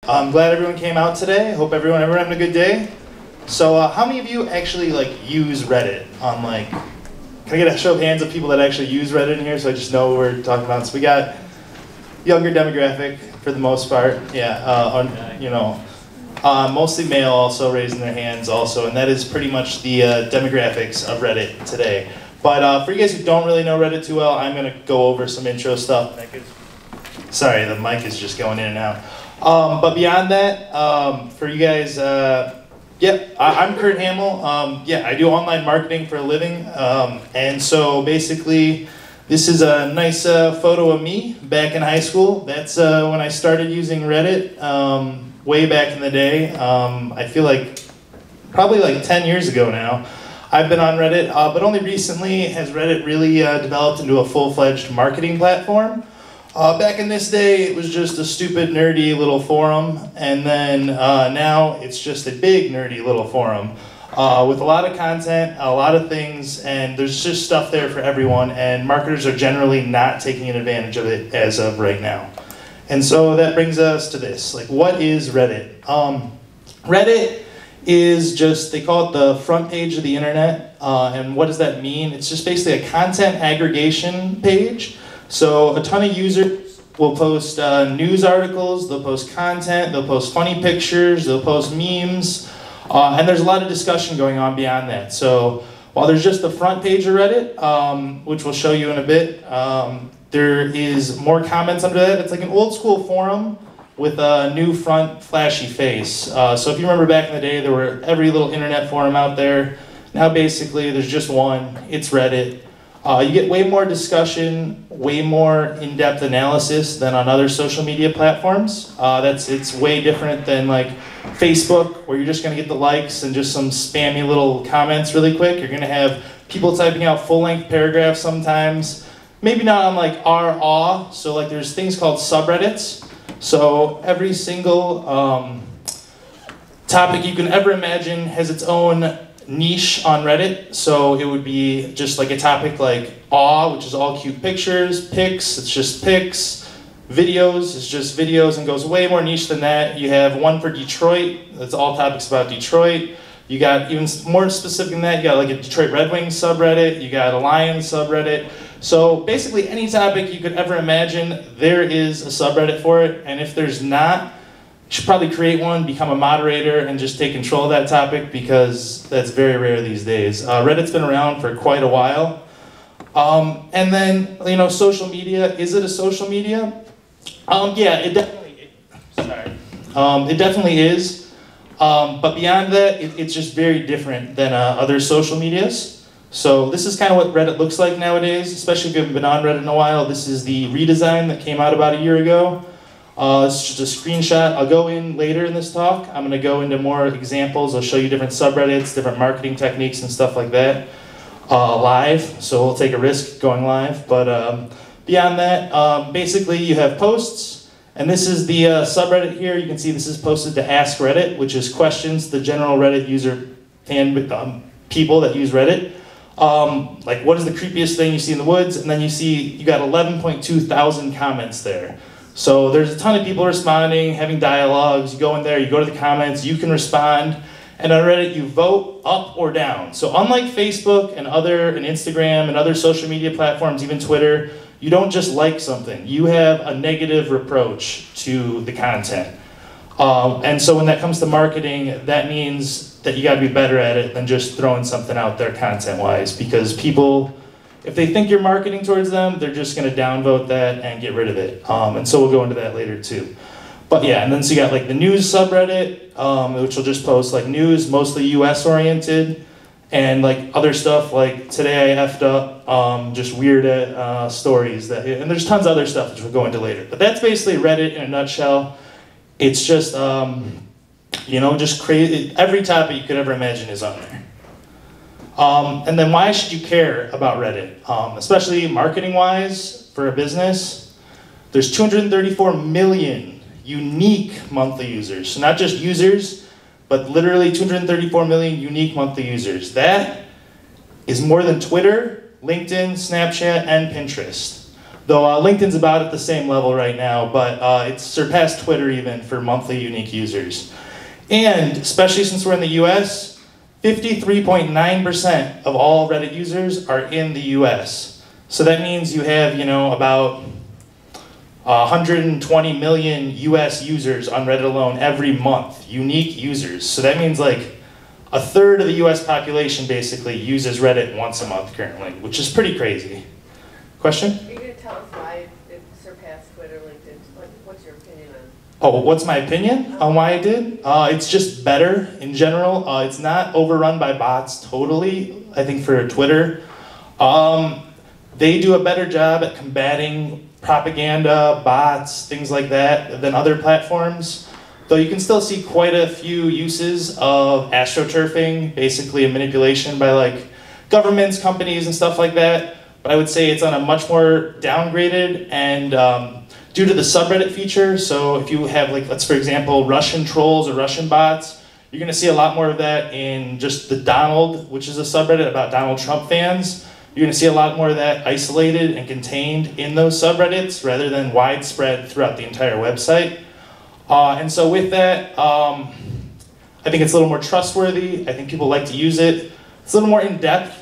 I'm glad everyone came out today. Hope everyone having a good day. So how many of you actually use Reddit on can I get a show of hands of people that actually use Reddit in here so I just know what we're talking about? So we got younger demographic for the most part. Yeah, mostly male also raising their hands also, and that is pretty much the demographics of Reddit today. But for you guys who don't really know Reddit too well, I'm gonna go over some intro stuff. Sorry, the mic is just going in and out. But beyond that, for you guys, I'm Kurt Hamel. I do online marketing for a living. And so basically, this is a nice photo of me back in high school. That's when I started using Reddit way back in the day. I feel like probably 10 years ago now. I've been on Reddit, but only recently has Reddit really developed into a full-fledged marketing platform. Back in this day, it was just a stupid, nerdy little forum, and then now it's just a big, nerdy little forum with a lot of content, a lot of things, and there's just stuff there for everyone, and marketers are generally not taking advantage of it as of right now. And so that brings us to this. What is Reddit? Reddit is just, they call it the front page of the internet, and what does that mean? It's just basically a content aggregation page. So a ton of users will post news articles, they'll post content, they'll post funny pictures, they'll post memes, and there's a lot of discussion going on beyond that. So while there's just the front page of Reddit, which we'll show you in a bit, there is more comments under that. It's like an old school forum with a new front flashy face. So if you remember back in the day, there were every little internet forum out there. Now basically there's just one, it's Reddit. You get way more discussion, way more in-depth analysis than on other social media platforms. It's way different than Facebook, where you're just gonna get the likes and just some spammy little comments really quick. You're gonna have people typing out full-length paragraphs sometimes. Maybe not on r/aw, so there's things called subreddits. So every single topic you can ever imagine has its own niche on Reddit. So it would be just a topic like awe, which is all cute pictures, pics, it's just pics, videos, it's just videos, and goes way more niche than that. You have one for Detroit, that's all topics about Detroit. You got even more specific than that, you got a Detroit Red Wings subreddit, you got a Lions subreddit. So basically any topic you could ever imagine, there is a subreddit for it, and if there's not, you should probably create one, become a moderator, and just take control of that topic, because that's very rare these days. Reddit's been around for quite a while. And then, social media, is it a social media? Yeah, it definitely is. But beyond that, it's just very different than other social medias. So this is kind of what Reddit looks like nowadays, especially if you haven't been on Reddit in a while. This is the redesign that came out about a year ago. It's just a screenshot. I'll go in later in this talk. I'm going to go into more examples. I'll show you different subreddits, different marketing techniques and stuff like that live. So we'll take a risk going live. But beyond that, basically you have posts. And this is the subreddit here. You can see this is posted to Ask Reddit, which is questions the general Reddit user and people that use Reddit. What is the creepiest thing you see in the woods? And then you got 11.2 thousand comments there. So there's a ton of people responding, having dialogues. You go in there, you go to the comments, you can respond. And on Reddit, you vote up or down. So unlike Facebook and Instagram and other social media platforms, even Twitter, you don't just like something. You have a negative approach to the content. And so when that comes to marketing, that means that you gotta be better at it than just throwing something out there content-wise, because people, if they think you're marketing towards them, they're just going to downvote that and get rid of it. And so we'll go into that later too. But yeah, and then so you got the news subreddit, which will just post news, mostly US oriented, and other stuff today I effed up, just weird stories and there's tons of other stuff which we'll go into later. But that's basically Reddit in a nutshell. It's just, just crazy. Every topic you could ever imagine is on there. And then why should you care about Reddit? Especially marketing-wise for a business, there's 234 million unique monthly users. So not just users, but literally 234 million unique monthly users. That is more than Twitter, LinkedIn, Snapchat, and Pinterest. Though LinkedIn's about at the same level right now, but it's surpassed Twitter even for monthly unique users. And especially since we're in the US, 53.9% of all Reddit users are in the US. So that means you have, about 120 million US users on Reddit alone every month, unique users. So that means like a third of the US population basically uses Reddit once a month currently, which is pretty crazy. Question? Are you going to tell us why it surpassed Twitter, LinkedIn? What's your opinion on? Oh, what's my opinion on why I did? It's just better in general. It's not overrun by bots totally, I think for Twitter. They do a better job at combating propaganda, bots, things like that than other platforms. Though you can still see quite a few uses of astroturfing, basically a manipulation by like governments, companies, and stuff like that. But I would say it's on a much more downgraded and due to the subreddit feature. So if you have like, let's for example, Russian trolls or Russian bots, you're gonna see a lot more of that in just the Donald, which is a subreddit about Donald Trump fans. You're gonna see a lot more of that isolated and contained in those subreddits rather than widespread throughout the entire website. And so with that, I think it's a little more trustworthy. I think people like to use it. It's a little more in-depth.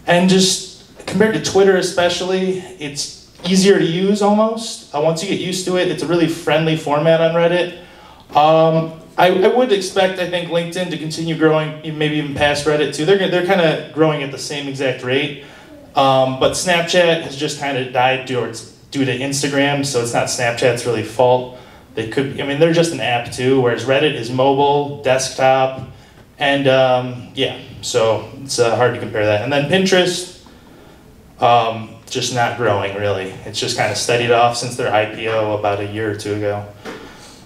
And just compared to Twitter especially, it's easier to use almost. Once you get used to it, it's a really friendly format on Reddit. I would expect, I think, LinkedIn to continue growing, maybe even past Reddit too. They're kind of growing at the same exact rate. But Snapchat has just kind of died due to Instagram, so it's not Snapchat's really fault. They're just an app too, whereas Reddit is mobile, desktop, and yeah, so it's hard to compare that. And then Pinterest, just not growing really. It's just kind of steadied off since their IPO about a year or two ago.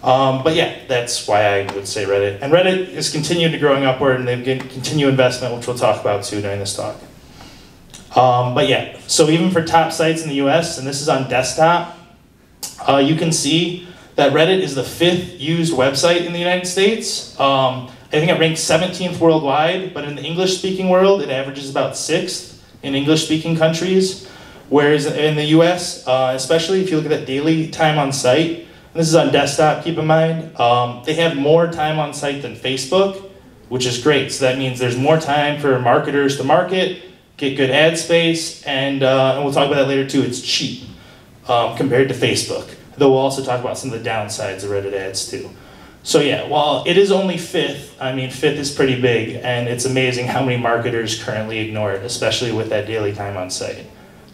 But yeah, that's why I would say Reddit. And Reddit is continued to growing upward, and they've getting continued investment, which we'll talk about too during this talk. But yeah, so even for top sites in the US, and this is on desktop, you can see that Reddit is the 5th used website in the United States. I think it ranks 17th worldwide, but in the English-speaking world, it averages about 6th in English-speaking countries. Whereas in the US, especially if you look at that daily time on site, and this is on desktop, keep in mind, they have more time on site than Facebook, which is great. So that means there's more time for marketers to market, get good ad space, and we'll talk about that later too, it's cheap compared to Facebook. Though we'll also talk about some of the downsides of Reddit ads too. So yeah, while it is only 5th, 5th is pretty big, and it's amazing how many marketers currently ignore it, especially with that daily time on site.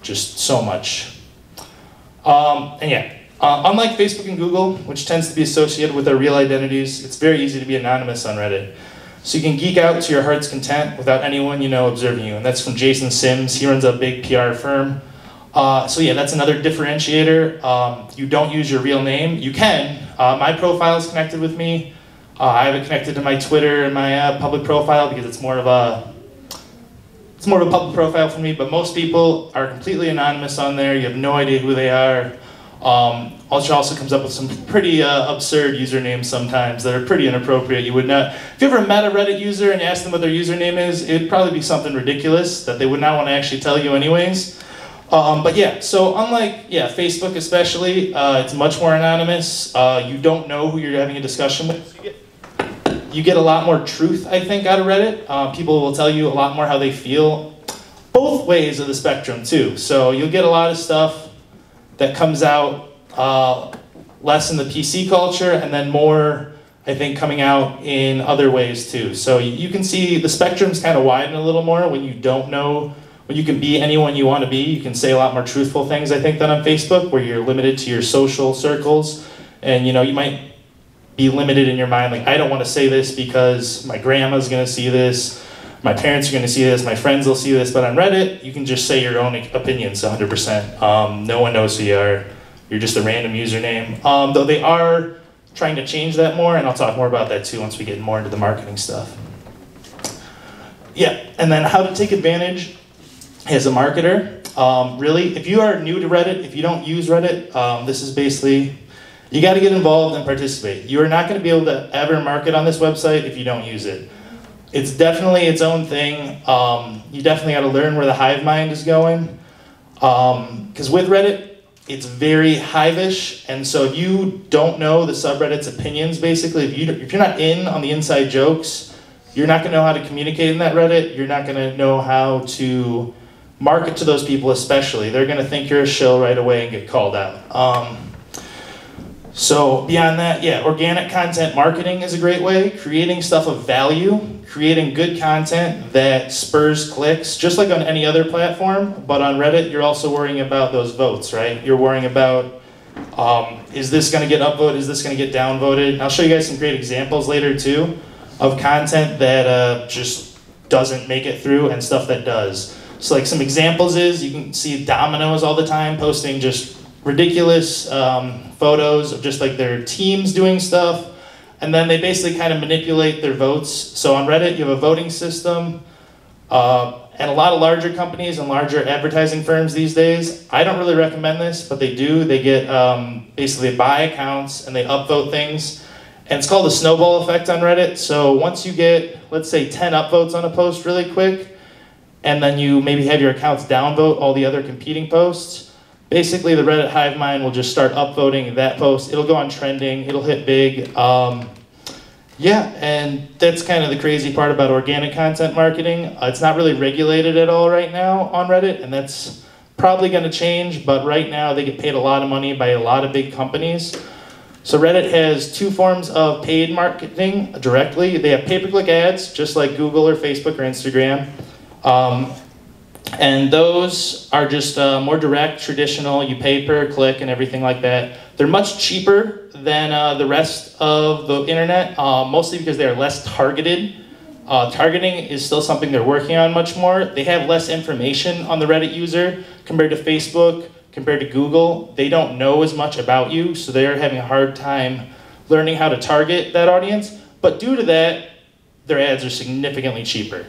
Just so much. And yeah, unlike Facebook and Google, which tends to be associated with their real identities, it's very easy to be anonymous on Reddit. So you can geek out to your heart's content without anyone observing you. And that's from Jason Sims. He runs a big PR firm. So yeah, that's another differentiator. You don't use your real name. You can. My profile is connected with me. I have it connected to my Twitter and my public profile because it's more of a public profile for me. But most people are completely anonymous on there. You have no idea who they are. Also comes up with some pretty absurd usernames sometimes that are pretty inappropriate. You would not, if you ever met a Reddit user and you asked them what their username is, it'd probably be something ridiculous that they would not want to actually tell you anyways. But yeah, so unlike Facebook especially, it's much more anonymous. You don't know who you're having a discussion with. You get a lot more truth, I think, out of Reddit. People will tell you a lot more how they feel. Both ways of the spectrum too. So you'll get a lot of stuff that comes out less in the PC culture, and then more, I think, coming out in other ways too. So you can see the spectrum's kind of widen a little more when you don't know, when you can be anyone you want to be. You can say a lot more truthful things, I think, than on Facebook, where you're limited to your social circles, and you might be limited in your mind, like, I don't want to say this because my grandma's going to see this, my parents are going to see this, my friends will see this. But on Reddit, you can just say your own opinions 100%. No one knows who you are. You're just a random username. Though they are trying to change that more, and I'll talk more about that too once we get more into the marketing stuff. Yeah, and then how to take advantage as a marketer. Really, if you are new to Reddit, if you don't use Reddit, this is basically, you got to get involved and participate. You are not going to be able to ever market on this website if you don't use it. It's definitely its own thing. You definitely got to learn where the hive mind is going. Because with Reddit, it's very hivish, and so if you don't know the subreddit's opinions, basically, if you're not in on the inside jokes, you're not going to know how to communicate in that Reddit. You're not going to know how to market to those people, especially. They're going to think you're a shill right away and get called out. So beyond that, yeah, organic content marketing is a great way. Creating stuff of value, creating good content that spurs clicks, just like on any other platform. But on Reddit, you're also worrying about those votes, right? You're worrying about, is this going to get upvoted? Is this going to get downvoted? And I'll show you guys some great examples later too of content that just doesn't make it through and stuff that does. So like some examples is, you can see Domino's all the time posting just ridiculous photos of just like their teams doing stuff, and then they basically kind of manipulate their votes. So on Reddit, you have a voting system, and a lot of larger companies and larger advertising firms these days, I don't really recommend this, but they do. They get, basically they buy accounts and they upvote things, and it's called the Snowball Effect on Reddit. So once you get, let's say 10 upvotes on a post really quick, and then you maybe have your accounts downvote all the other competing posts, basically, the Reddit hive mind will just start upvoting that post. It'll go on trending. It'll hit big. Yeah, and that's kind of the crazy part about organic content marketing. It's not really regulated at all right now on Reddit, and that's probably going to change. But right now, they get paid a lot of money by a lot of big companies. So Reddit has two forms of paid marketing directly. They have pay-per-click ads, just like Google or Facebook or Instagram. And those are just more direct, traditional, you pay per click and everything like that. They're much cheaper than the rest of the internet, mostly because they're less targeted. Targeting is still something they're working on much more. They have less information on the Reddit user compared to Facebook, compared to Google. They don't know as much about you, so they're having a hard time learning how to target that audience. But due to that, their ads are significantly cheaper.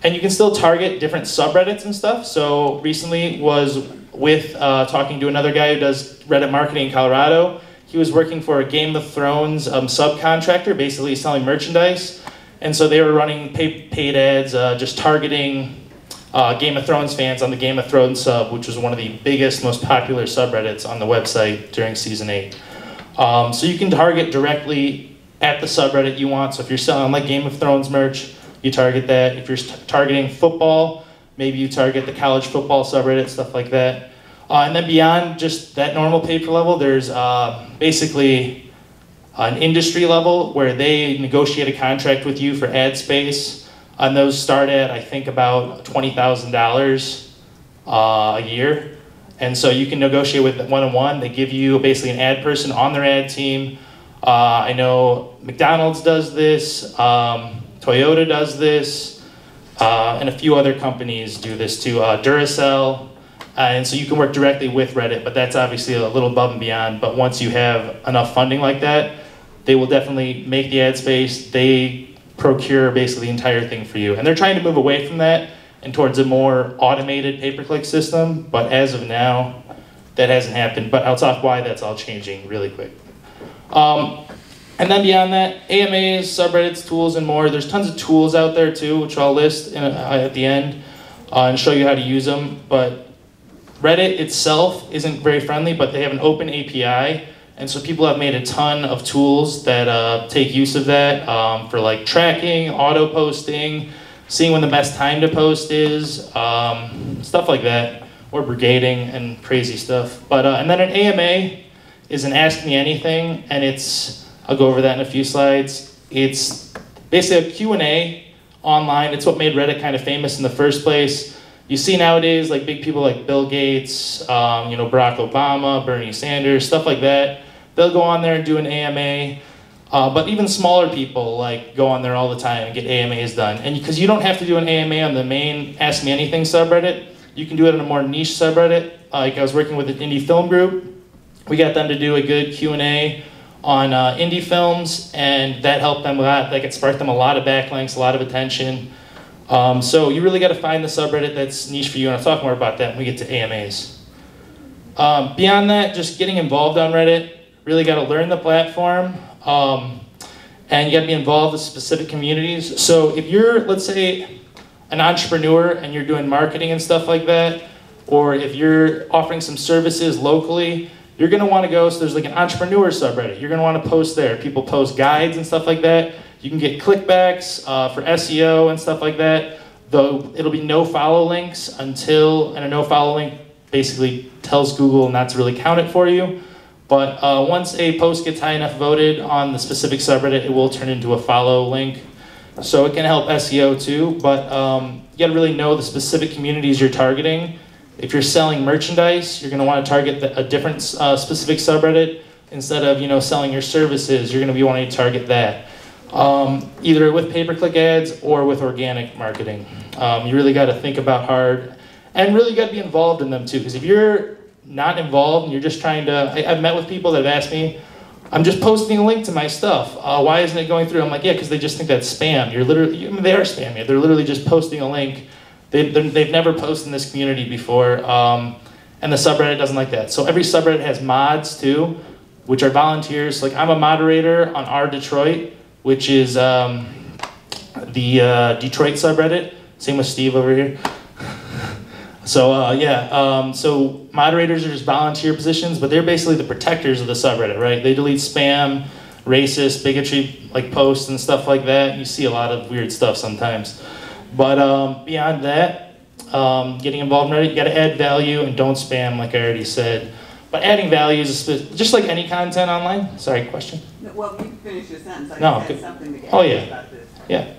And you can still target different subreddits and stuff. So recently was with talking to another guy who does Reddit marketing in Colorado. He was working for a Game of Thrones subcontractor, basically selling merchandise. And so they were running paid ads, just targeting Game of Thrones fans on the Game of Thrones sub, which was one of the biggest, most popular subreddits on the website during season 8. So you can target directly at the subreddit you want. So if you're selling like Game of Thrones merch, you target that. If you're targeting football, maybe you target the college football subreddit, stuff like that. And then beyond just that normal pay-per level, there's basically an industry level where they negotiate a contract with you for ad space. And those start at, I think, about $20,000 a year. And so you can negotiate with one-on-one. They give you basically an ad person on their ad team. I know McDonald's does this. Toyota does this, and a few other companies do this too, Duracell, and so you can work directly with Reddit, but that's obviously a little above and beyond. But once you have enough funding like that, they will definitely make the ad space. They procure basically the entire thing for you, and they're trying to move away from that and towards a more automated pay-per-click system, but as of now, that hasn't happened. But I'll talk why that's all changing really quick. And then beyond that, AMAs, subreddits, tools, and more. There's tons of tools out there too, which I'll list at the end and show you how to use them. But Reddit itself isn't very friendly, but they have an open API. And so people have made a ton of tools that take use of that for like tracking, auto posting, seeing when the best time to post is, stuff like that, or brigading and crazy stuff. But and then an AMA is an Ask Me Anything, and I'll go over that in a few slides. It's basically a Q&A online. It's what made Reddit kind of famous in the first place. You see nowadays like big people like Bill Gates, Barack Obama, Bernie Sanders, stuff like that. They'll go on there and do an AMA. But even smaller people like go on there all the time and get AMAs done. And because you don't have to do an AMA on the main Ask Me Anything subreddit, you can do it on a more niche subreddit. Like I was working with an indie film group. We got them to do a good Q&A on indie films, and that helped them a lot. Like it sparked them a lot of backlinks, a lot of attention. So you really got to find the subreddit that's niche for you, and I'll talk more about that when we get to AMAs. Beyond that, just getting involved on Reddit, really got to learn the platform, and you got to be involved with specific communities. So if you're, let's say, an entrepreneur and you're doing marketing and stuff like that, or if you're offering some services locally, you're going to want to go, so there's like an entrepreneur subreddit. You're going to want to post there. People post guides and stuff like that. You can get clickbacks for SEO and stuff like that, though it'll be no follow links until, and a no follow link basically tells Google not to really count it for you. But once a post gets high enough voted on the specific subreddit, it will turn into a follow link. So it can help SEO too, but you gotta really know the specific communities you're targeting. If you're selling merchandise, you're gonna wanna target a different specific subreddit. Instead of selling your services, you're gonna be wanting to target that. Either with pay-per-click ads or with organic marketing. You really gotta think about hard, and really gotta be involved in them too, because if you're not involved and you're just trying to, I've met with people that have asked me, I'm just posting a link to my stuff. Why isn't it going through? I'm like, yeah, because they just think that's spam. You're literally, they are spamming. They're literally just posting a link. They've never posted in this community before, and the subreddit doesn't like that. So every subreddit has mods too, which are volunteers. Like I'm a moderator on R Detroit, which is the Detroit subreddit. Same with Steve over here. So so moderators are just volunteer positions, but they're basically the protectors of the subreddit, right? They delete spam, racist, bigotry, like posts and stuff like that. You see a lot of weird stuff sometimes. But beyond that, getting involved in Reddit, you gotta add value and don't spam, like I already said. But adding value is just like any content online. Sorry, question? No, well, you can finish your sentence. I No, just good. had something to Oh, add yeah. about this. Yeah.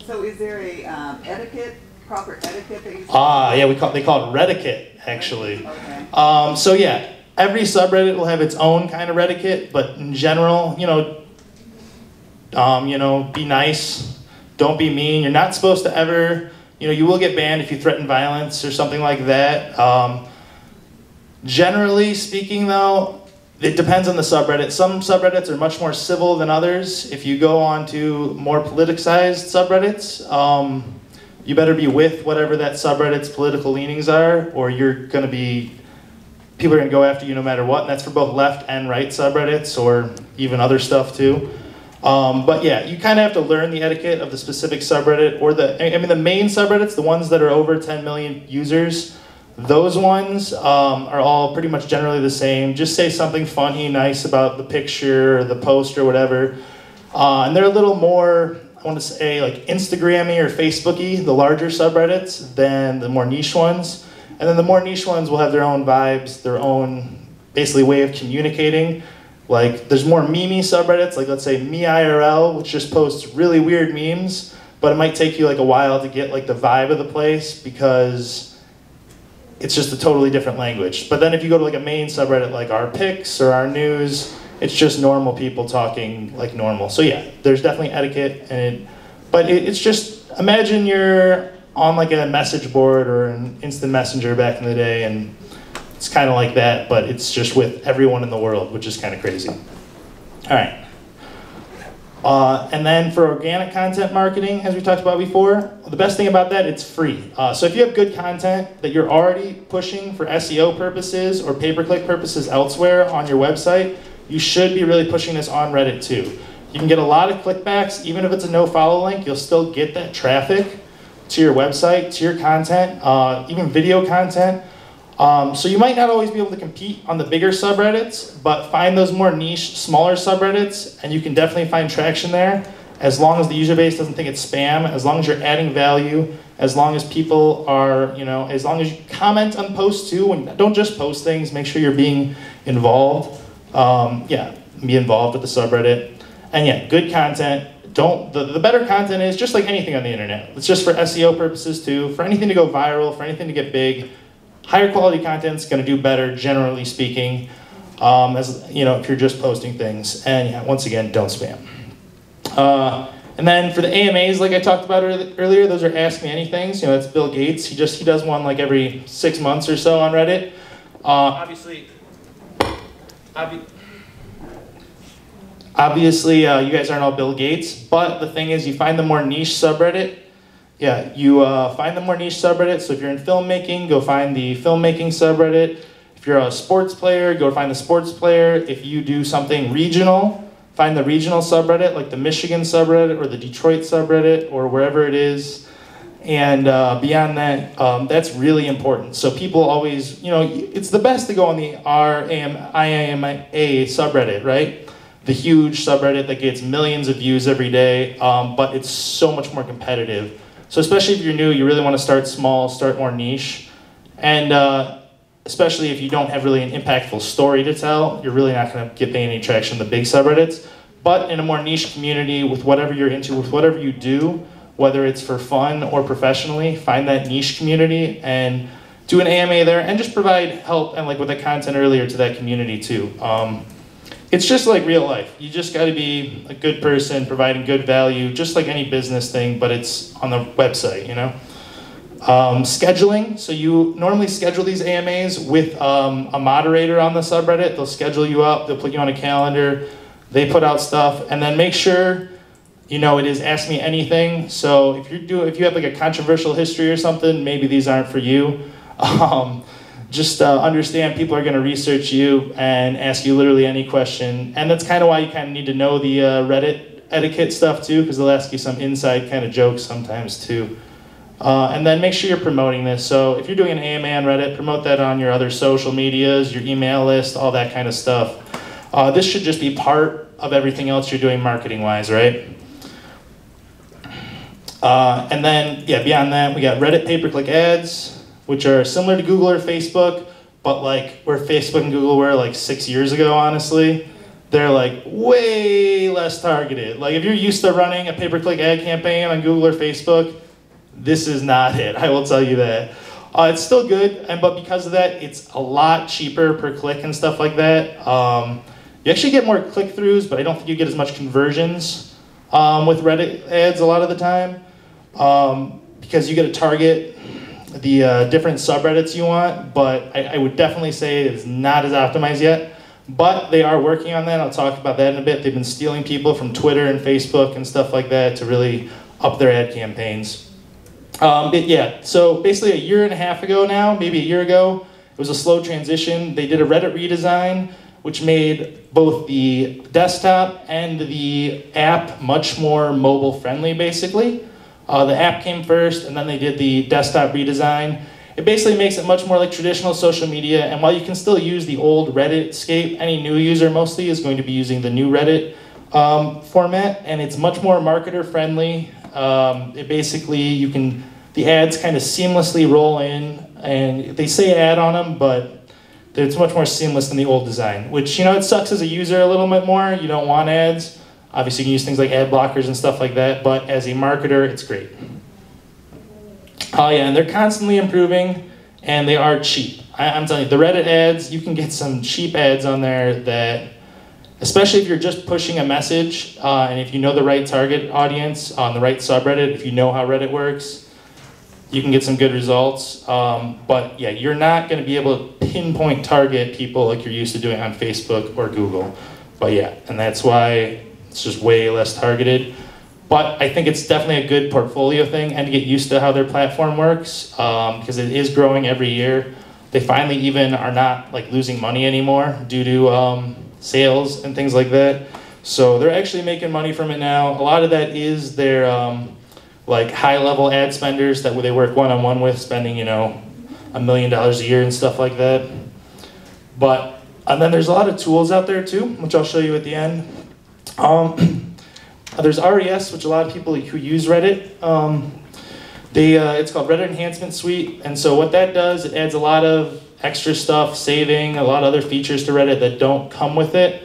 So is there a proper etiquette that you Yeah, they call it Reddicate, actually. Okay. So yeah, every subreddit will have its own kind of Reddicate, but in general, be nice, don't be mean. You're not supposed to ever, you will get banned if you threaten violence or something like that. Generally speaking though, it depends on the subreddit. Some subreddits are much more civil than others. If you go on to more politicized subreddits, you better be with whatever that subreddit's political leanings are, or people are gonna go after you no matter what, and that's for both left and right subreddits, or even other stuff too. But yeah, you kind of have to learn the etiquette of the specific subreddit, or the main subreddits, the ones that are over 10 million users, those ones are all pretty much generally the same. Just say something funny, nice about the picture or the post or whatever. And they're a little more, I want to say, like Instagram-y or Facebook-y, the larger subreddits, than the more niche ones. And then the more niche ones will have their own vibes, their own basically way of communicating. Like there's more meme-y subreddits, like let's say Me IRL, which just posts really weird memes, but it might take you like a while to get like the vibe of the place because it's just a totally different language. But then if you go to like a main subreddit like our pics or our news, it's just normal people talking like normal. So yeah, there's definitely etiquette, but it's just, imagine you're on like a message board or an instant messenger back in the day, and it's kind of like that, but it's just with everyone in the world, which is kind of crazy. All right. And then for organic content marketing, as we talked about before, the best thing about that, it's free. So if you have good content that you're already pushing for SEO purposes or pay-per-click purposes elsewhere on your website, you should be really pushing this on Reddit too. You can get a lot of clickbacks, even if it's a no-follow link, you'll still get that traffic to your website, to your content, even video content. So you might not always be able to compete on the bigger subreddits, but find those more niche, smaller subreddits, and you can definitely find traction there, as long as the user base doesn't think it's spam, as long as you're adding value, as long as people are, as long as you comment on posts too, and don't just post things, make sure you're being involved. Be involved with the subreddit. And yeah, good content. The better content is just like anything on the internet. It's just for SEO purposes too, for anything to go viral, for anything to get big. Higher quality content's going to do better, generally speaking, if you're just posting things. And yeah, once again, don't spam. And then for the AMAs, like I talked about earlier, those are Ask Me Anythings. That's Bill Gates. He does one like every 6 months or so on Reddit. Obviously, you guys aren't all Bill Gates, but the thing is, you find the more niche subreddit. Yeah, you find the more niche subreddit. So if you're in filmmaking, go find the filmmaking subreddit. If you're a sports player, go find the sports player. If you do something regional, find the regional subreddit, like the Michigan subreddit or the Detroit subreddit or wherever it is. And beyond that, that's really important. So people always, it's the best to go on the IAMA subreddit, right? The huge subreddit that gets millions of views every day, but it's so much more competitive. So especially if you're new, you really want to start small, start more niche. And especially if you don't have really an impactful story to tell, you're really not going to get any traction in the big subreddits. But in a more niche community, with whatever you're into, with whatever you do, whether it's for fun or professionally, find that niche community and do an AMA there and just provide help and like with the content earlier to that community too. It's just like real life. You just got to be a good person, providing good value, just like any business thing, but it's on the website, Scheduling, so you normally schedule these AMAs with a moderator on the subreddit. They'll schedule you up, they'll put you on a calendar, they put out stuff, and then make sure it is Ask Me Anything. So if you have like a controversial history or something, maybe these aren't for you. Just understand people are going to research you and ask you literally any question. And that's kind of why you kind of need to know the Reddit etiquette stuff too, because they'll ask you some inside kind of jokes sometimes too. And then make sure you're promoting this. So if you're doing an AMA on Reddit, promote that on your other social medias, your email list, all that kind of stuff. This should just be part of everything else you're doing marketing-wise, right? And then, beyond that, we got Reddit pay-per-click ads, which are similar to Google or Facebook, but like where Facebook and Google were like 6 years ago, honestly, they're like way less targeted. Like if you're used to running a pay-per-click ad campaign on Google or Facebook, this is not it, I will tell you that. It's still good, but because of that, it's a lot cheaper per click and stuff like that. You actually get more click-throughs, but I don't think you get as much conversions with Reddit ads a lot of the time. Because you get to target the different subreddits you want, but I would definitely say it's not as optimized yet. But they are working on that. I'll talk about that in a bit. They've been stealing people from Twitter and Facebook and stuff like that to really up their ad campaigns. So basically a year and a half ago now, maybe a year ago, it was a slow transition. They did a Reddit redesign, which made both the desktop and the app much more mobile friendly, basically. The app came first, and then they did the desktop redesign. It basically makes it much more like traditional social media, and while you can still use the old Redditscape, any new user mostly is going to be using the new Reddit format, and it's much more marketer friendly. It basically, the ads kind of seamlessly roll in, and they say ad on them, but it's much more seamless than the old design, which, it sucks as a user a little bit more. You don't want ads. Obviously, you can use things like ad blockers and stuff like that, but as a marketer, it's great. And they're constantly improving, and they are cheap. I'm telling you, the Reddit ads, you can get some cheap ads on there that, especially if you're just pushing a message, and if you know the right target audience on the right subreddit, if you know how Reddit works, you can get some good results. But yeah, you're not going to be able to pinpoint target people like you're used to doing on Facebook or Google. But yeah, and that's why it's just way less targeted. But I think it's definitely a good portfolio thing and to get used to how their platform works, because it is growing every year. They finally even are not like losing money anymore due to sales and thing like that. So they're actually making money from it now. A lot of that is their like high-level ad spenders that they work one-on-one with, spending $1 million a year and stuff like that. And then there's a lot of tools out there too, which I'll show you at the end. There's RES, which a lot of people who use Reddit, it's called Reddit Enhancement Suite, and so what that does, it adds a lot of extra stuff, saving, a lot of other features to Reddit that don't come with it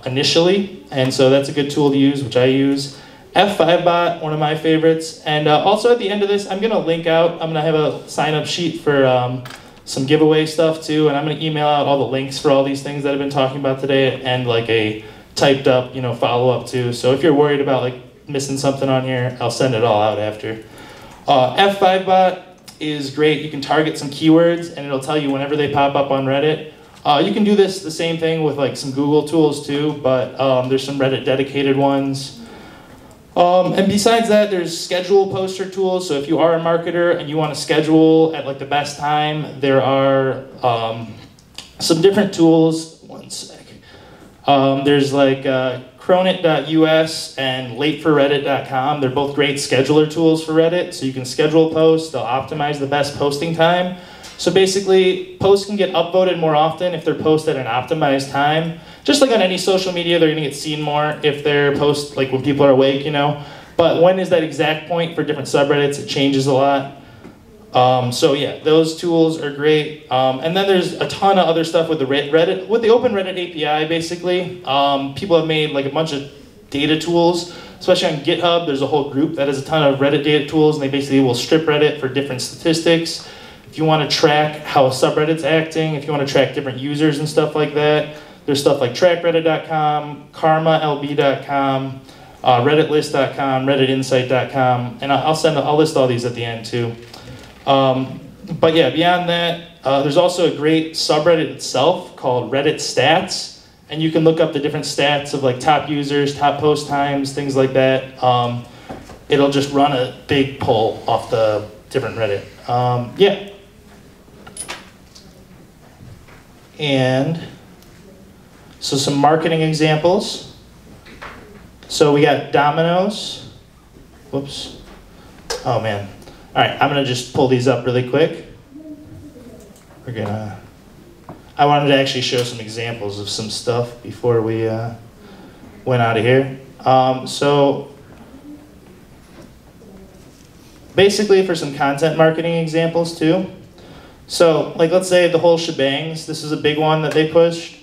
initially, and so that's a good tool to use, which I use. F5bot, one of my favorites, and also at the end of this, I'm going to link out, I'm going to have a sign-up sheet for some giveaway stuff too, and I'm going to email out all the links for all these things that I've been talking about today, and like a typed up, follow-up too. So if you're worried about like missing something on here, I'll send it all out after. F5bot is great. You can target some keywords and it'll tell you whenever they pop up on Reddit. You can do the same thing with like some Google tools too, but there's some Reddit dedicated ones. And besides that, there's schedule poster tools. So if you are a marketer and you want to schedule at like the best time, there are some different tools. One sec. There's like Cronit.us and lateforreddit.com. They're both great scheduler tools for Reddit. So you can schedule posts, they'll optimize the best posting time. So basically, posts can get upvoted more often if they're posted at an optimized time. Just like on any social media, they're gonna get seen more if they're post, like when people are awake, you know. But when is that exact point for different subreddits? It changes a lot. So yeah, those tools are great. And then there's a ton of other stuff with the Reddit, with the Open Reddit API, basically. People have made like a bunch of data tools, especially on GitHub. There's a whole group that has a ton of Reddit data tools, and they basically will strip Reddit for different statistics. If you want to track how a subreddit's acting, if you want to track different users and stuff like that, there's stuff like trackreddit.com, karmalb.com, redditlist.com, redditinsight.com, and I'll list all these at the end too. But yeah, beyond that, there's also a great subreddit itself called Reddit Stats, and you can look up the different stats of like top users, top post times, things like that. It'll just run a big poll off the different Reddit. Yeah. And so some marketing examples. So we got Domino's. Whoops. Oh man. All right, I'm gonna just pull these up really quick. I wanted to actually show some examples of some stuff before we went out of here. So basically for some content marketing examples too. So like let's say the whole shebangs, this is a big one that they pushed.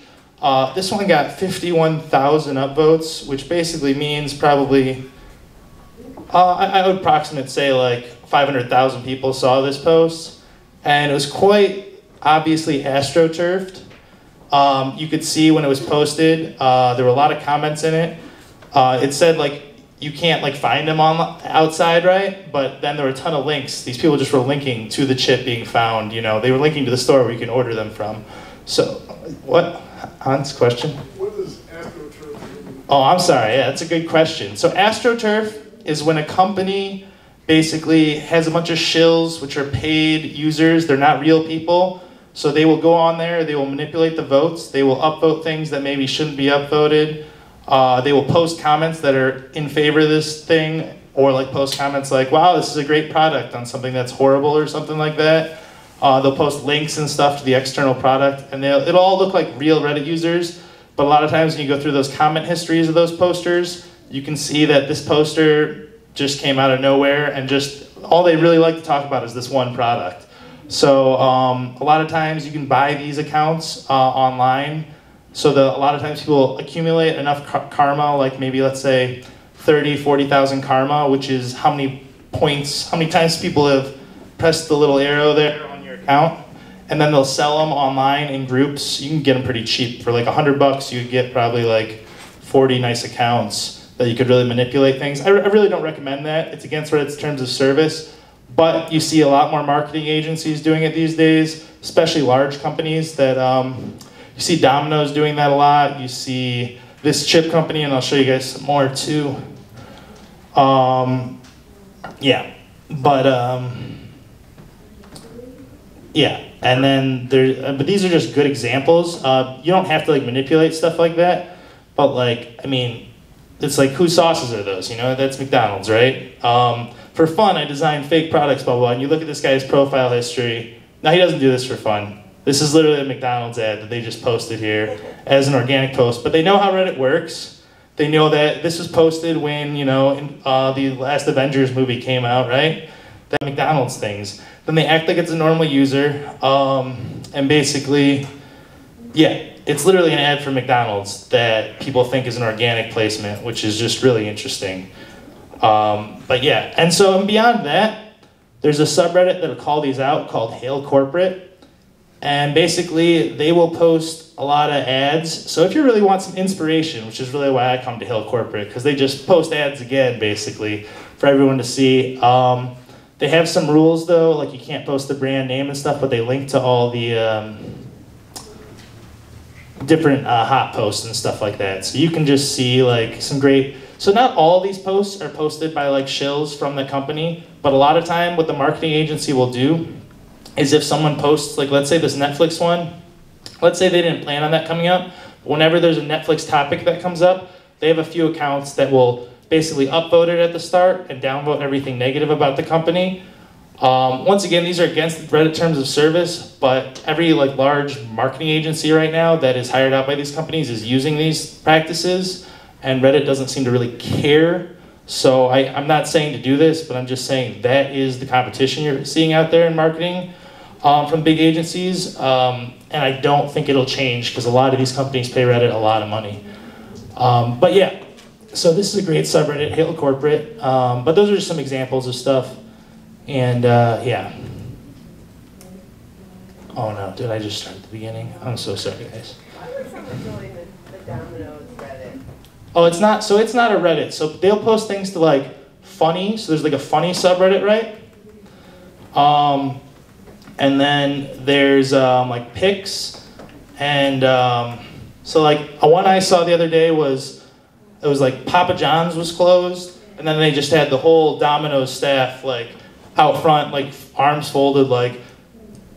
This one got 51,000 upvotes, which basically means probably, I would approximate say like 500,000 people saw this post, and it was quite obviously astroturfed. You could see when it was posted, there were a lot of comments in it. It said like you can't like find them on outside, right? But then there were a ton of links. These people just were linking to the chip being found. You know, they were linking to the store where you can order them from. So, what? Hans, question? What does astroturf mean? Oh, I'm sorry. Yeah, that's a good question. So astroturf is when a company basically has a bunch of shills, which are paid users. They're not real people. So they will go on there, they will manipulate the votes, they will upvote things that maybe shouldn't be upvoted. They will post comments that are in favor of this thing, or like post comments like, wow, this is a great product on something that's horrible or something like that. They'll post links and stuff to the external product, and it'll all look like real Reddit users. But a lot of times when you go through those comment histories of those posters, you can see that this poster just came out of nowhere, and just all they really like to talk about is this one product. So a lot of times you can buy these accounts online. So a lot of times people accumulate enough karma, like maybe let's say 30, 40,000 karma, which is how many points, how many times people have pressed the little arrow there on your account. And then they'll sell them online in groups. You can get them pretty cheap. For like $100, you could get probably like 40 nice accounts that you could really manipulate things. I really don't recommend that. It's against Reddit's terms of service. But you see a lot more marketing agencies doing it these days, especially large companies that, you see Domino's doing that a lot. You see this chip company, and I'll show you guys some more too. Yeah, but yeah, and then but these are just good examples. You don't have to like manipulate stuff like that, but like, I mean, it's like, whose sauces are those? You know, that's McDonald's, right? For fun, I designed fake products, blah, blah, and you look at this guy's profile history. Now, he doesn't do this for fun. This is literally a McDonald's ad that they just posted here as an organic post. But they know how Reddit works. They know that this was posted when, you know, the last Avengers movie came out, right? That McDonald's things. Then they act like it's a normal user. And basically, yeah, it's literally an ad for McDonald's that people think is an organic placement, which is just really interesting. But yeah, and so beyond that, there's a subreddit that'll call these out called Hail Corporate. And basically, they will post a lot of ads. So if you really want some inspiration, which is really why I come to Hail Corporate, because they just post ads again, basically, for everyone to see. They have some rules, though, like you can't post the brand name and stuff, but they link to all the different hot posts and stuff like that. So you can just see like some great, so not all these posts are posted by like shills from the company, but a lot of time what the marketing agency will do is if someone posts, like let's say this Netflix one, let's say they didn't plan on that coming up, Whenever there's a Netflix topic that comes up, they have a few accounts that will basically upvote it at the start and downvote everything negative about the company. Once again, these are against Reddit terms of service, but every large marketing agency right now that is hired out by these companies is using these practices, and Reddit doesn't seem to really care. So I'm not saying to do this, but I'm just saying that is the competition you're seeing out there in marketing from big agencies, and I don't think it'll change because a lot of these companies pay Reddit a lot of money. But yeah, so this is a great subreddit, Hail Corporate, but those are just some examples of stuff, and yeah. Oh no, did I just start at the beginning? I'm so sorry, guys. Why would someone join the Domino's Reddit? Oh, it's not a Reddit. So they'll post things to funny. So there's a funny subreddit, right? And then there's pics, and so one I saw the other day was Papa John's was closed, and then they just had the whole Domino's staff out front, arms folded,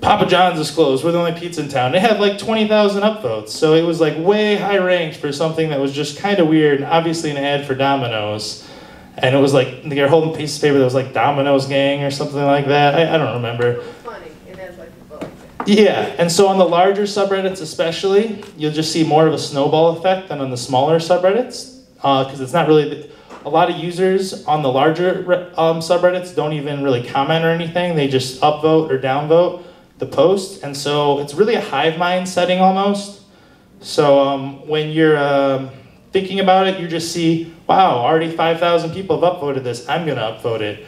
Papa John's is closed. We're the only pizza in town. They had 20,000 upvotes, so it was way high ranked for something that was just kind of weird, and obviously an ad for Domino's. And it was they're holding a piece of paper that was Domino's Gang or something like that. I don't remember. It was funny, and that's why people like it. Yeah, and so on the larger subreddits especially, you'll just see more of a snowball effect than on the smaller subreddits, because it's not really. A lot of users on the larger subreddits don't even really comment or anything. They just upvote or downvote the post, and so it's really a hive mind setting almost. So when you're thinking about it, you just see, wow, already 5,000 people have upvoted this. I'm gonna upvote it.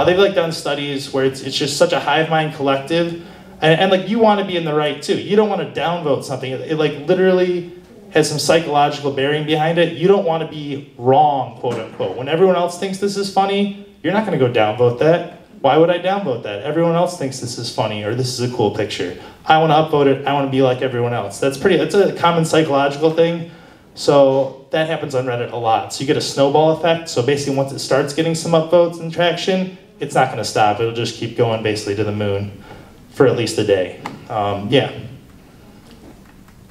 They've done studies where it's just such a hive mind collective, and you want to be in the right too. You don't want to downvote something. It literally has some psychological bearing behind it. You don't want to be wrong, quote unquote. When everyone else thinks this is funny, you're not going to go downvote that. Why would I downvote that? Everyone else thinks this is funny or this is a cool picture. I want to upvote it. I want to be like everyone else. That's a common psychological thing. So that happens on Reddit a lot. So you get a snowball effect. So basically once it starts getting some upvotes and traction, it's not going to stop. It'll just keep going basically to the moon for at least a day. Yeah.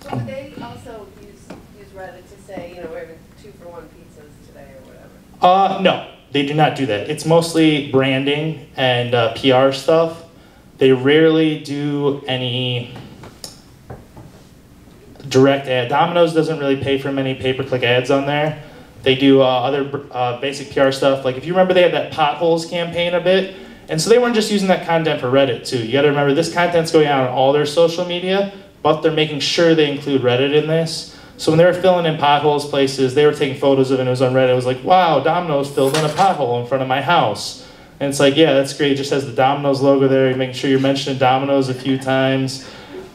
So would they also use Reddit to say, we're having 2-for-1 pizzas today or whatever? No. They do not do that. It's mostly branding and PR stuff. They rarely do any direct ad. Domino's doesn't really pay for many pay-per-click ads on there. They do other basic PR stuff. If you remember, they had that potholes campaign a bit. And so they weren't just using that content for Reddit too. You gotta remember, this content's going out on all their social media, but they're making sure they include Reddit in this. So when they were filling in potholes places, they were taking photos of it, and it was on Reddit. It was wow, Domino's filled in a pothole in front of my house. And it's yeah, that's great. It just has the Domino's logo there. You're making sure you're mentioning Domino's a few times.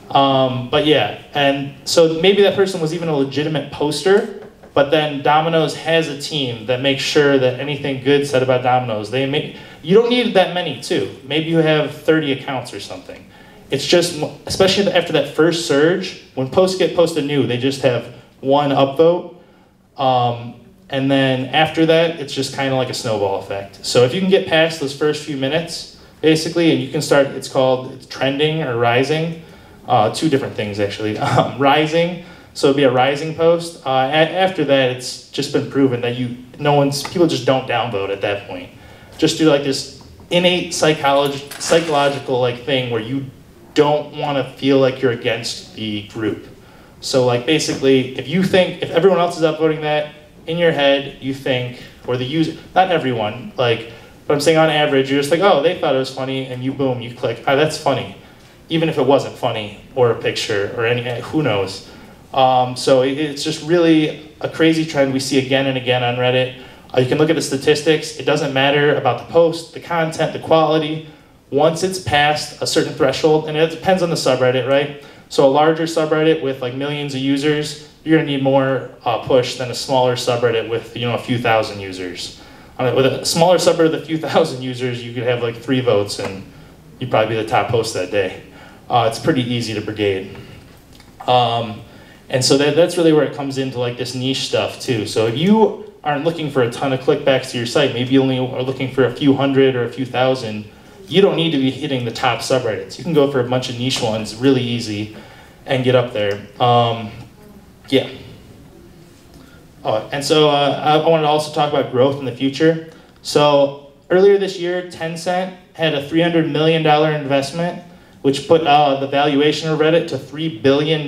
But yeah, and so maybe that person was even a legitimate poster, but then Domino's has a team that makes sure that anything good said about Domino's, you don't need that many too. Maybe you have 30 accounts or something. It's just, especially after that first surge, when posts get posted new, they just have one upvote. And then after that, it's just kind of like a snowball effect. So if you can get past those first few minutes, basically, and you can start, it's trending or rising. Two different things actually. Rising, so it'd be a rising post. After that, it's just been proven that people just don't downvote at that point. Just do this innate psychological thing where you don't want to feel like you're against the group. So basically, if everyone else is upvoting that, in your head you think, or the user, not everyone, but I'm saying on average, you're just oh, they thought it was funny, and you click, oh, that's funny. Even if it wasn't funny, or a picture, or who knows. So it's just really a crazy trend we see again and again on Reddit. You can look at the statistics. It doesn't matter about the post, the content, the quality. Once it's past a certain threshold, and it depends on the subreddit, right? So a larger subreddit with millions of users, you're gonna need more push than a smaller subreddit with a few thousand users. With a smaller subreddit with a few thousand users, you could have 3 votes and you'd probably be the top post that day. It's pretty easy to brigade. And so that's really where it comes into this niche stuff too. So if you aren't looking for a ton of clickbacks to your site, maybe you only are looking for a few hundred or a few thousand, you don't need to be hitting the top subreddits. You can go for a bunch of niche ones really easy and get up there. Yeah. Oh, and so I wanted to also talk about growth in the future. So earlier this year, Tencent had a $300 million investment, which put the valuation of Reddit to $3 billion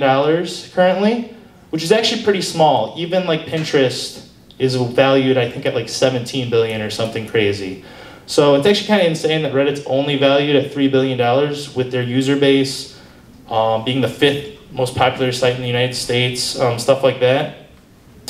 currently, which is actually pretty small. Even like Pinterest is valued, I think, at like 17 billion or something crazy. So it's actually kind of insane that Reddit's only valued at $3 billion with their user base being the 5th most popular site in the United States, stuff like that.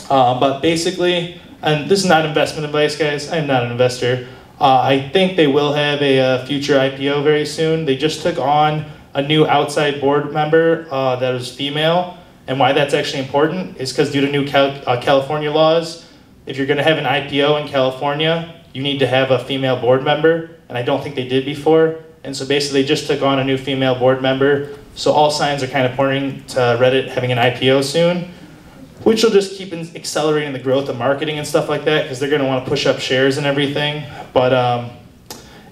But basically, and this is not investment advice, guys. I'm not an investor. I think they will have a future IPO very soon. They just took on a new outside board member that is female. And why that's actually important is because due to new California laws, if you're going to have an IPO in California, you need to have a female board member. And I don't think they did before. And so basically, they just took on a new female board member. So all signs are kind of pointing to Reddit having an IPO soon, which will just keep accelerating the growth of marketing and stuff like that, because they're going to want to push up shares and everything. But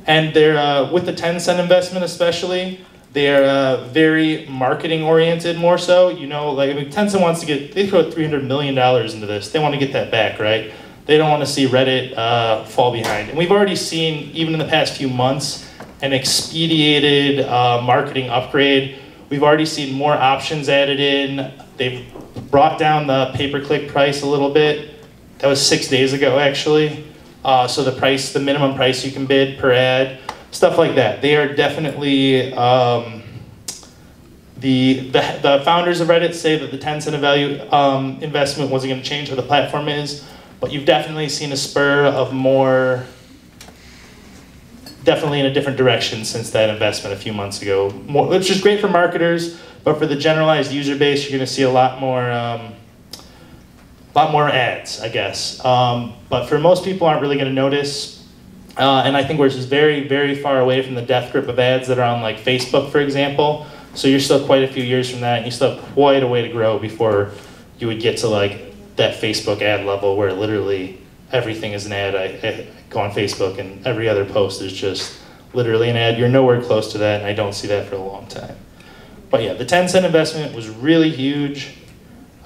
and they're with the Tencent investment especially, they're very marketing oriented more so. You know, like I mean, Tencent wants to they put $300 million into this. They want to get that back, right? They don't want to see Reddit fall behind. And we've already seen, even in the past few months, an expedited marketing upgrade. We've already seen more options added in. They've brought down the pay-per-click price a little bit. That was 6 days ago, actually. So the minimum price you can bid per ad, stuff like that. They are definitely, the founders of Reddit say that the Tencent investment wasn't going to change what the platform is, but you've definitely seen a spur of more, definitely in a different direction since that investment a few months ago, which is great for marketers. But for the generalized user base, you're going to see a lot more ads, I guess. But for most people, aren't really going to notice. And I think we're just very, very far away from the death grip of ads that are on like Facebook, for example. So you're still quite a few years from that, and you still have quite a way to grow before you would get to like that Facebook ad level where literally everything is an ad. I go on Facebook and every other post is just literally an ad. You're nowhere close to that, and I don't see that for a long time. But yeah, the Tencent investment was really huge,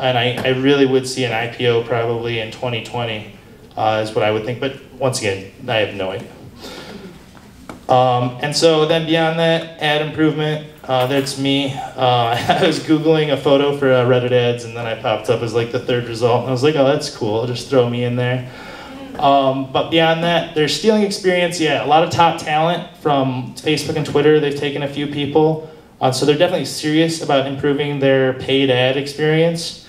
and I really would see an IPO probably in 2020 is what I would think. But once again, I have no idea. And so then beyond that, ad improvement, that's me. I was Googling a photo for Reddit ads, and then I popped up as like the 3rd result. And I was like, oh, that's cool. Just throw me in there. But beyond that, there's stealing experience. Yeah, a lot of top talent from Facebook and Twitter. They've taken a few people. So they're definitely serious about improving their paid ad experience.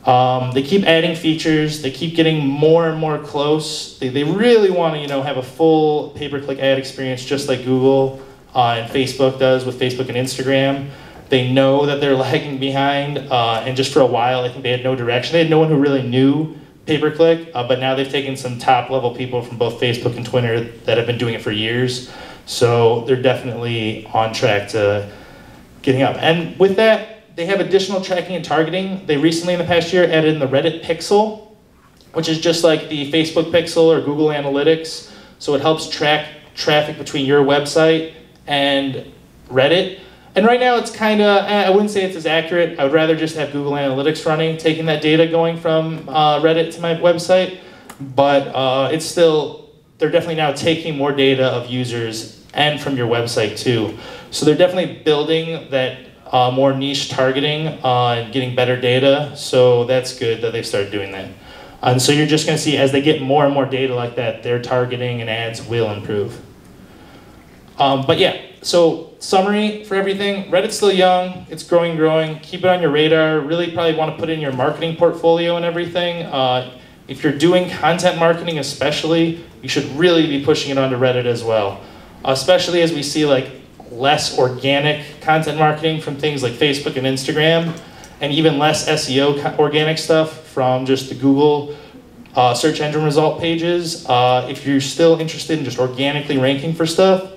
They keep adding features. They keep getting more and more close. They really want to, have a full pay-per-click ad experience just like Google and Facebook does with Facebook and Instagram. They know that they're lagging behind, and just for a while, I think they had no direction. They had no one who really knew pay-per-click, but now they've taken some top-level people from both Facebook and Twitter that have been doing it for years. So they're definitely on track to getting up. And with that, they have additional tracking and targeting. They recently, in the past year, added in the Reddit Pixel, which is just like the Facebook Pixel or Google Analytics. So it helps track traffic between your website and Reddit. And right now, it's kind of, I wouldn't say it's as accurate. I would rather just have Google Analytics running, taking that data going from Reddit to my website. But it's still, they're definitely now taking more data of users and from your website too. So they're definitely building that more niche targeting and getting better data. So that's good that they've started doing that. And so you're just going to see as they get more and more data like that, their targeting and ads will improve. But yeah, so summary for everything, Reddit's still young, it's growing. Keep it on your radar. Really probably want to put it in your marketing portfolio and everything. If you're doing content marketing especially, you should really be pushing it onto Reddit as well. Especially as we see like less organic content marketing from things like Facebook and Instagram, and even less SEO organic stuff from just the Google search engine result pages. If you're still interested in just organically ranking for stuff,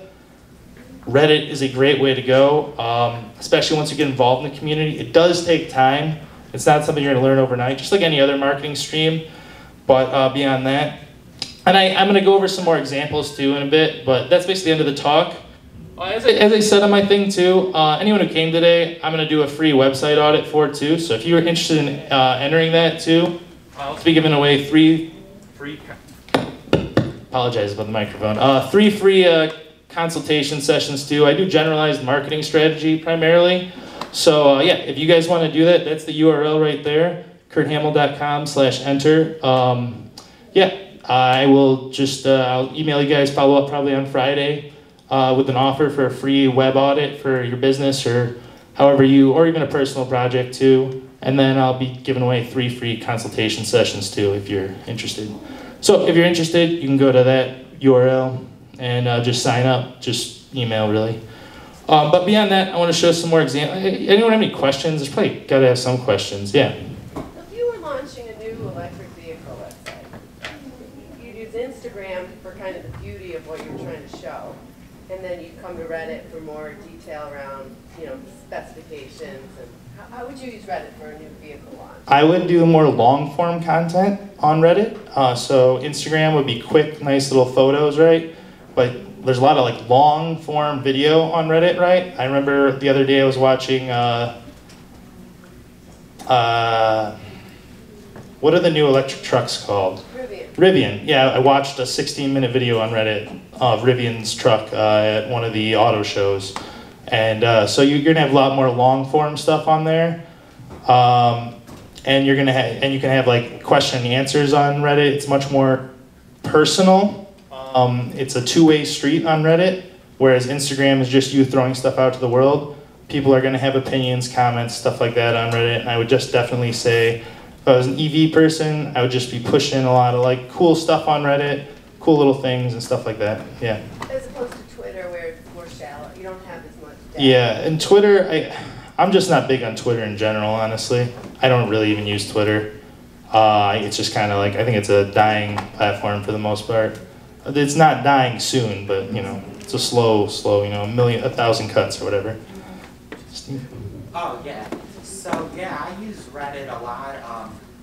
Reddit is a great way to go, especially once you get involved in the community. It does take time. It's not something you're going to learn overnight, just like any other marketing stream. But beyond that, and I'm going to go over some more examples too in a bit, but that's basically the end of the talk. As I said on my thing too, anyone who came today, I'm going to do a free website audit for too. So if you're interested in entering that too, I'll be giving away three free. Apologize about the microphone. 3 free consultation sessions too. I do generalized marketing strategy primarily. So yeah, if you guys want to do that, that's the URL right there, kurthamel.com/enter. Yeah, I will just I'll email you guys, follow up probably on Friday. With an offer for a free web audit for your business or however or even a personal project too. And then I'll be giving away 3 free consultation sessions too if you're interested. So if you're interested, you can go to that URL and just sign up, just email really. But beyond that, I want to show some more examples. Anyone have any questions? There's probably got to have some questions, yeah. If you were launching a new electric vehicle website, you'd use Instagram for kind of the beauty of what you're trying to show. And then you'd come to Reddit for more detail around, specifications. And how would you use Reddit for a new vehicle launch? I would do more long-form content on Reddit. So Instagram would be quick, nice little photos, right? But there's a lot of like long-form video on Reddit, right? I remember the other day I was watching, what are the new electric trucks called? Rivian. Yeah, I watched a 16-minute video on Reddit of Rivian's truck at one of the auto shows. And so you're gonna have a lot more long-form stuff on there. And you can have like question and answers on Reddit. It's much more personal. It's a two-way street on Reddit, whereas Instagram is just you throwing stuff out to the world. People are gonna have opinions, comments, stuff like that on Reddit. And I would just definitely say, if I was an EV person, I would just be pushing a lot of like cool stuff on Reddit, cool little things and stuff like that. Yeah. As opposed to Twitter, where it's more shallow. You don't have as much data. Yeah, and Twitter, I'm just not big on Twitter in general, honestly. I don't really even use Twitter. It's just kind of like, I think it's a dying platform for the most part. It's not dying soon, but it's a slow, 1,000 cuts or whatever. Steve? Oh yeah. So yeah, I use Reddit a lot.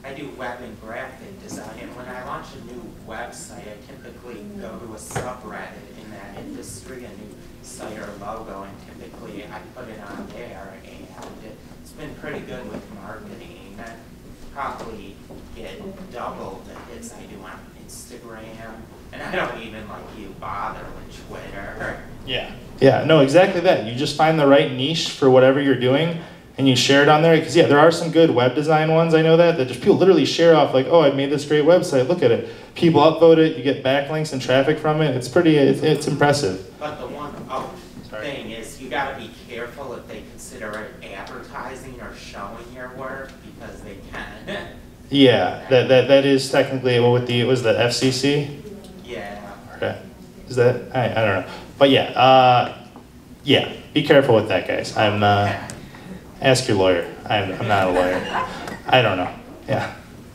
I do web and graphic design, and when I launch a new website, I typically go to a subreddit in that industry, a new site or logo, and typically I put it on there, and it's been pretty good with marketing. I probably get double the hits I do on Instagram, and I don't even bother with Twitter. Yeah, no, exactly that. You just find the right niche for whatever you're doing, and you share it on there, because yeah, there are some good web design ones, I know that just people literally share off like, oh, I made this great website, look at it. People upvote it, you get backlinks and traffic from it, it's impressive. But the one thing is, you gotta be careful if they consider it advertising or showing your work, because they can. Yeah, that is technically, was the FCC? Yeah. Okay. Is that, I don't know. But yeah, be careful with that, guys. Ask your lawyer. I'm not a lawyer. I don't know. Yeah.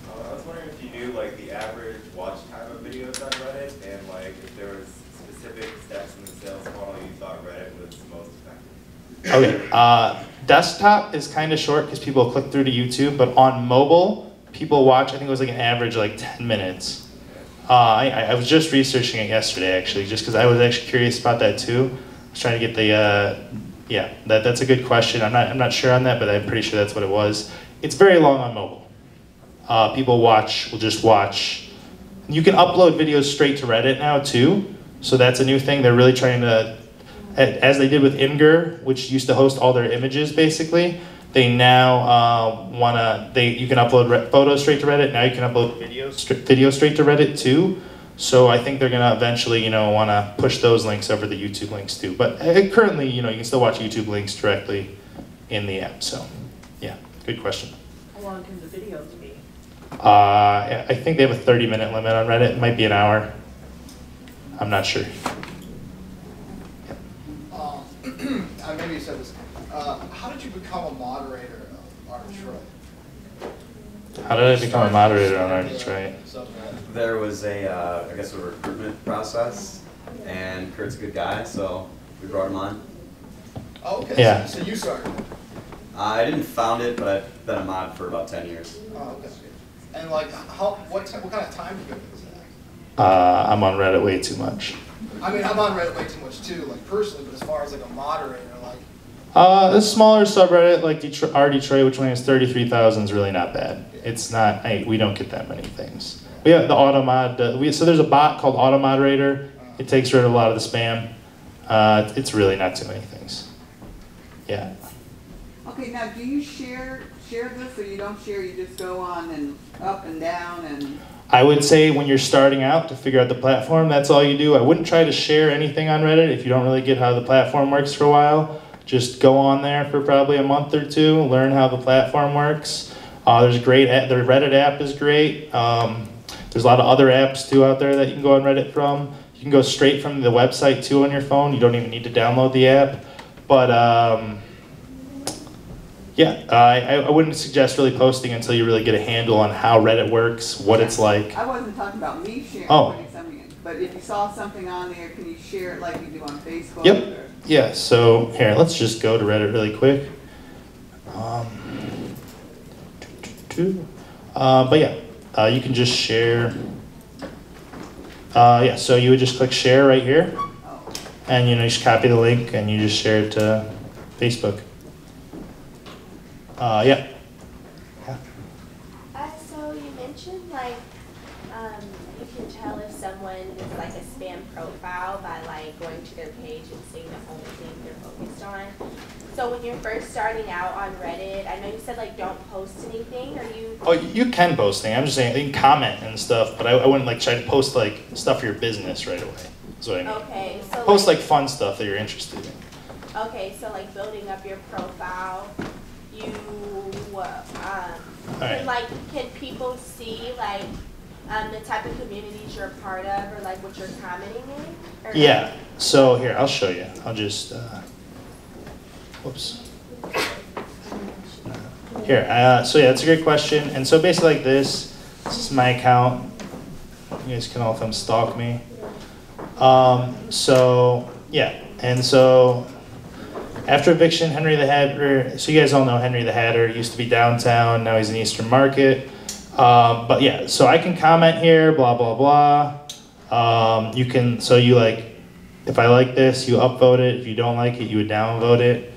I was wondering if you knew the average watch time of videos on Reddit, and if there was specific steps in the sales funnel you thought Reddit was most effective. Okay. Desktop is kind of short because people click through to YouTube, but on mobile, people watch. I think it was an average 10 minutes. I was just researching it yesterday actually, just because I was actually curious about that too. I was trying to get the. Yeah, that's a good question. I'm not sure on that, but I'm pretty sure that's what it was. It's very long on mobile. People will just watch. You can upload videos straight to Reddit now too, so that's a new thing. They're really trying to, as they did with Imgur, which used to host all their images basically. They now you can upload photos straight to Reddit. Now you can upload video straight to Reddit too. So I think they're gonna eventually, want to push those links over the YouTube links too. But currently, you can still watch YouTube links directly in the app. So, yeah, good question. How long can the videos be? I think they have a 30-minute limit on Reddit. It might be an hour. I'm not sure. Maybe you said this. How did you become a moderator of Art Detroit? How did I become a moderator on Art Detroit? There was a recruitment process, and Kurt's a good guy, so we brought him on. Oh, okay. Yeah. So you started. I didn't found it, but I've been a mod for about 10 years. Oh, okay. And what kind of time do you go into I'm on Reddit way too much. I mean, I'm on Reddit way too much too, like personally, but as far as like a moderator, like. A smaller subreddit like Detroit, which only has 33,000, is really not bad. It's not, we don't get that many things. We have the automod, so there's a bot called Automoderator. It takes rid of a lot of the spam. It's really not too many things. Yeah. Okay, now do you share this, or you don't share, you just go on and up and down and? I would say when you're starting out to figure out the platform, that's all you do. I wouldn't try to share anything on Reddit if you don't really get how the platform works for a while. Just go on there for probably a month or two, learn how the platform works. There's a great app, the Reddit app is great. There's a lot of other apps too out there that you can go on Reddit from. You can go straight from the website too on your phone. You don't even need to download the app. But yeah, I wouldn't suggest really posting until you really get a handle on how Reddit works, what it's like. I wasn't talking about me sharing, putting something in, but if you saw something on there, can you share it like you do on Facebook? Yep. Or? Yeah, so here, let's just go to Reddit really quick. But yeah, you can just share. Yeah, so you would just click share right here, and you just copy the link and you just share it to Facebook. Yeah. So you mentioned like you can tell if someone is like a spam profile by like going to their page and seeing the only thing they're focused on. So when you're first starting out on Reddit, I know you said like don't post anything. Are you? Oh, you can post things. I'm just saying you can comment and stuff, but I wouldn't like try to post like stuff for your business right away. That's what I mean. Okay, so post like fun stuff that you're interested in. Okay, so like building up your profile, you can people see like the type of communities you're a part of or like what you're commenting in? Or Yeah. So here, I'll show you. I'll just. Whoops. Here. So yeah, that's a great question. And so basically like this is my account. You guys can all come stalk me. So yeah, and so. After eviction, Henry the Hatter, so you guys all know Henry the Hatter, used to be downtown, now he's in Eastern Market. But yeah, so I can comment here, blah, blah, blah. You can, so you like, if I like this, you upvote it. If you don't like it, you would downvote it.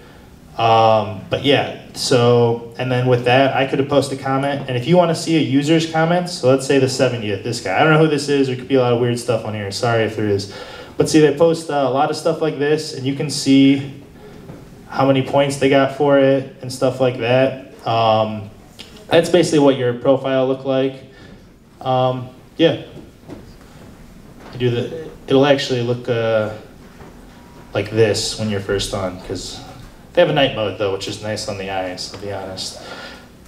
But yeah, so, and then with that, I could have posted a comment. And if you want to see a user's comments, so let's say the 70th, this guy. I don't know who this is, there could be a lot of weird stuff on here, sorry if there is. But see, they post a lot of stuff like this, and you can see how many points they got for it and stuff like that. That's basically what your profile look like. Yeah. You do it'll actually look like this when you're first on, because they have a night mode though, which is nice on the eyes, I'll be honest.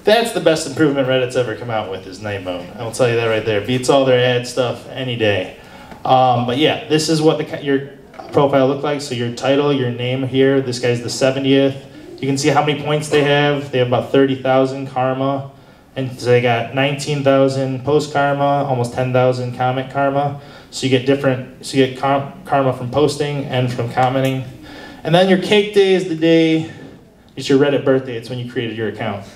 That's the best improvement Reddit's ever come out with, is night mode. I will tell you that right there. Beats all their ad stuff any day. But yeah, this is what your profile look like. So your title, your name here, this guy's the 70th. You can see how many points they have. They have about 30,000 karma. And so they got 19,000 post karma, almost 10,000 comment karma. So you get karma from posting and from commenting. And then your cake day is the day, it's your Reddit birthday. It's when you created your account.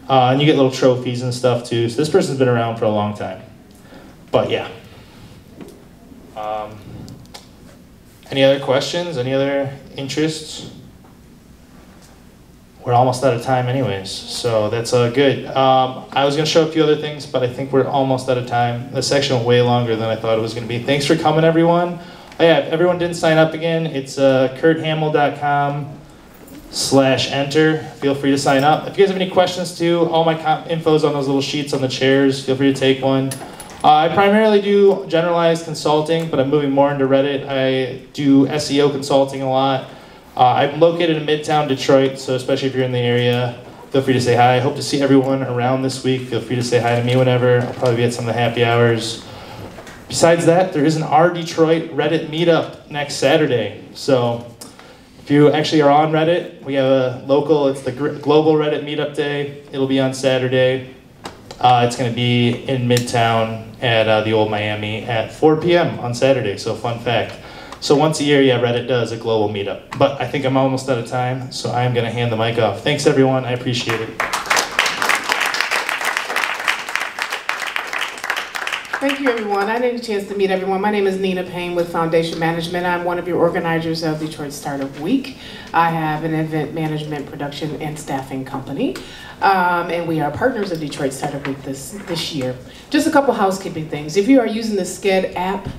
And you get little trophies and stuff too. So this person's been around for a long time. But yeah. Any other questions? Any other interests? We're almost out of time anyways, so that's good. I was going to show a few other things, but I think we're almost out of time. This section went way longer than I thought it was going to be. Thanks for coming, everyone. Oh yeah, if everyone didn't sign up again, it's kurthamel.com/enter. Feel free to sign up. If you guys have any questions too, all my info's on those little sheets on the chairs. Feel free to take one. I primarily do generalized consulting, but I'm moving more into Reddit. I do SEO consulting a lot. I'm located in Midtown Detroit, so especially if you're in the area, feel free to say hi. I hope to see everyone around this week. Feel free to say hi to me whenever. I'll probably be at some of the happy hours. Besides that, there is an Our Detroit Reddit Meetup next Saturday. So if you actually are on Reddit, we have a local, it's the Global Reddit Meetup Day. It'll be on Saturday. It's going to be in Midtown at the Old Miami at 4 p.m. on Saturday, so fun fact. So once a year, yeah, Reddit does a global meetup. But I think I'm almost out of time, so I'm going to hand the mic off. Thanks, everyone. I appreciate it. Thank you, everyone. I didn't get a chance to meet everyone. My name is Nina Payne with Foundation Management. I'm one of your organizers of Detroit Startup Week. I have an event management, production, and staffing company. And we are partners of Detroit Startup Week this year. Just a couple housekeeping things. If you are using the Sched app,